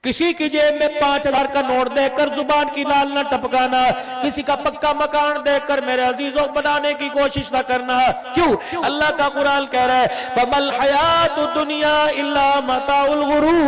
کسی کی جیب میں 5000 کا نوٹ دے کر زبان کی لال نہ ٹپکانا، کسی کا پکا مکان دے کر میرے عزیزوں بنانے کی کوشش نہ کرنا۔ کیوں؟ اللہ کا قرآن کہہ رہا ہے وَمَا الْحَيَاةُ الدُّنْيَا إِلَّا مَتَاعُ الْغُرُورِ۔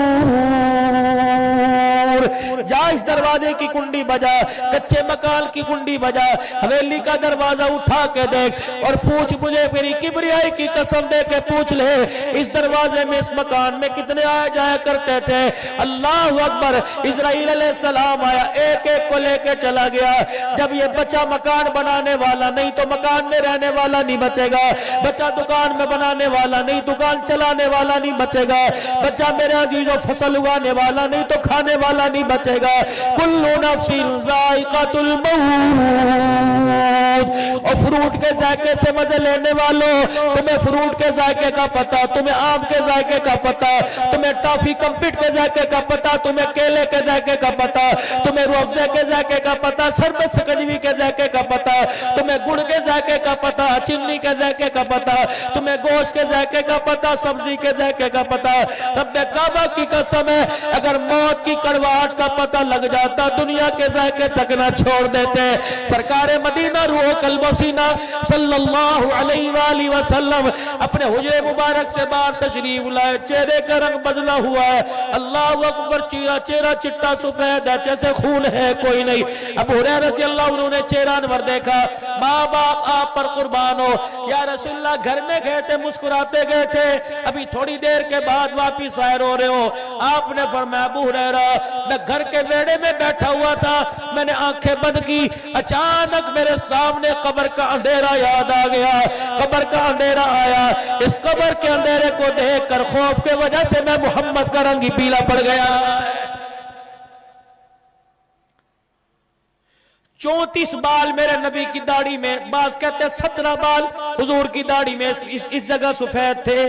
جا اس دروازے کی کنڈی بجا، کچے مکان کی کنڈی بجا، حویلی کا دروازہ اٹھا کے دیکھ اور پوچھ، مجھے میری کبریائی کی قسم دے کے پوچھ لے، اس دروازے میں اس مکان میں کتنے آیا جایا کرتے تھے؟ اللہ اکبر۔ اسرائیل علیہ السلام آیا، ایک ایک کو لے کے چلا گیا۔ جب یہ بچہ مکان بنانے والا نہیں تو مکان میں رہنے والا نہیں بچے گا، بچہ دکان میں بنانے والا نہیں دکان چلانے والا نہیں بچے گا، بچہ میرے عزیزوں فصل اگانے والا نہیں تو کھانے والا نہیں بچے گا۔ کل نفس ذائقۃ الموت۔ اور فروٹ کے ذائقے سے مزے لینے والوں، تمہیں فروٹ کے ذائقے کا پتہ، تمہیں آم کے ذائقے کا پتہ، تمہیں ٹافی کمپٹ کے ذائقے کا پتہ، تمہیں کیلے کے ذائقے کا پتہ، تمہیں روح افزے کے ذائقے کا پتہ، شربت سکنجوی کے ذائقے کا پتہ، تمہیں گڑ کے ذائقے کا پتہ، چینی کے ذائقے کا پتہ، تمہیں گوشت کے ذائقے کا پتہ، سبزی کے ذائقے کا پتہ۔ رب کعبہ کی قسم ہے اگر موت کی کڑواہٹ کا پتہ لگ جاتا دنیا کے ذائقے تک نہ چھوڑ دیتے۔ سرکار مدینہ روح قلب و سینہ صلی اللہ علیہ وآلہ وسلم اپنے حجرے مبارک سے باہر تشریف لائے، چہرے کا رنگ بدلا ہوا ہے، اللہ اکبر، چہرہ چٹا سفید ہے جیسے خون ہے کوئی نہیں۔ ابو ہریرہ رضی اللہ عنہ نے چہرہ انور دیکھا، ماں باپ آپ پر قربان ہو یا رسول اللہ، گھر میں گئے تھے مسکراتے گئے تھے، ابھی تھوڑی دیر کے بعد واپس آئے رو رہے ہو۔ آپ نے فرمایا ابو ہریرہ میں گھر کے بیڑے میں بیٹھا ہوا تھا، میں نے آنکھیں بند کی، اچانک میرے سامنے قبر کا اندھیرا یاد آ گیا، قبر کا اندھیرا آیا، اس قبر کے اندھیرے کو دیکھ کر خوف کے وجہ سے میں محمد کا رنگ ہی پیلا پڑ گیا۔ 34 بال میرے نبی کی داڑھی میں، بعض کہتے ہیں 17 بال حضور کی داڑھی میں اس جگہ سفید تھے۔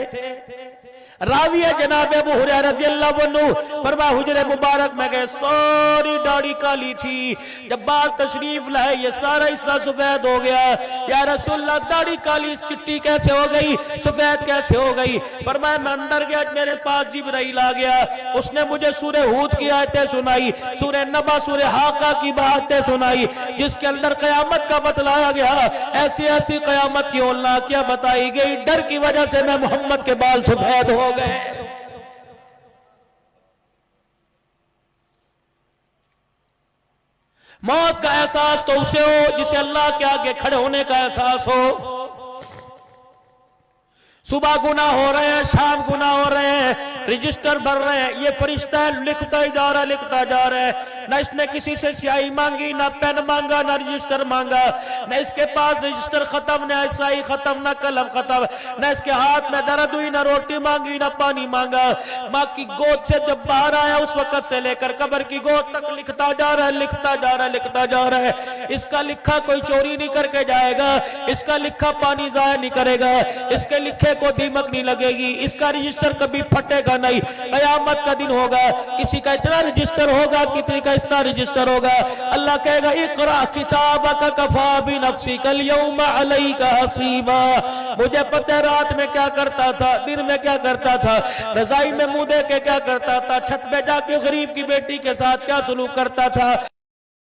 راوی ہے جناب ابو ہریرہ رضی اللہ عنہ، فرمایا حجرے مبارک میں گئے، ساری داڑھی کالی تھی، جب بار تشریف لائے یہ سارا حصہ سفید ہو گیا۔ یا رسول اللہ داڑھی کالی چٹی کیسے ہو گئی، سفید کیسے ہو گئی؟ فرمایا میں اندر گیا، میرے پاس جبرائیل آ گیا، اس نے مجھے سورہ ہود کی آیتیں سنائی، سورہ نبا، سورہ حاقہ کی باتیں سنائی، جس کے اندر قیامت کا بتلایا گیا، ایسی ایسی قیامت کی ہولناکیاں بتائی گئی، ڈر کی وجہ سے میں محمد کے بال سفید ہو گئے۔ موت کا احساس تو اسے ہو جسے اللہ کے آگے کھڑے ہونے کا احساس ہو۔ صبح گناہ ہو رہے ہیں، شام گناہ ہو رہے ہیں، رجسٹر بھر رہے ہیں، یہ فرشتہ لکھتا ہی جا رہا ہے، لکھتا جا رہا ہے، نہ اس نے کسی سے سیاہی مانگی، نہ پین مانگا، نہ رجسٹر مانگا، نہ اس کے پاس رجسٹر ختم، نہ سیاہی ختم، نہ قلم ختم، نہ اس کے ہاتھ میں درد ہوئی، نہ روٹی مانگی، نہ پانی مانگا۔ ماں کی گود سے جب باہر آیا اس وقت سے لے کر قبر کی گود تک لکھتا جا رہا ہے، لکھتا جا رہا ہے، لکھتا جا رہا ہے۔ اس کا لکھا کوئی چوری نہیں کر کے جائے گا، اس کا لکھا پانی ضائع نہیں کرے گا، اس کے لکھے کو دیمک نہیں لگے گی، اس کا رجسٹر کبھی پھٹے گا نہیں۔ قیامت کا دن ہوگا، کسی کا اتنا رجسٹر ہوگا، کسی کا اتنا رجسٹر ہوگا۔ اللہ کہے گا اقرأ کتابک کفی بنفسک اليوم علیک حسیبا۔ مجھے پتہ ہے رات میں کیا کرتا تھا، دن میں کیا کرتا تھا، رضائی میں منہ دے کے کیا کرتا تھا، چھت پہ جا کے غریب کی بیٹی کے ساتھ کیا سلوک کرتا تھا۔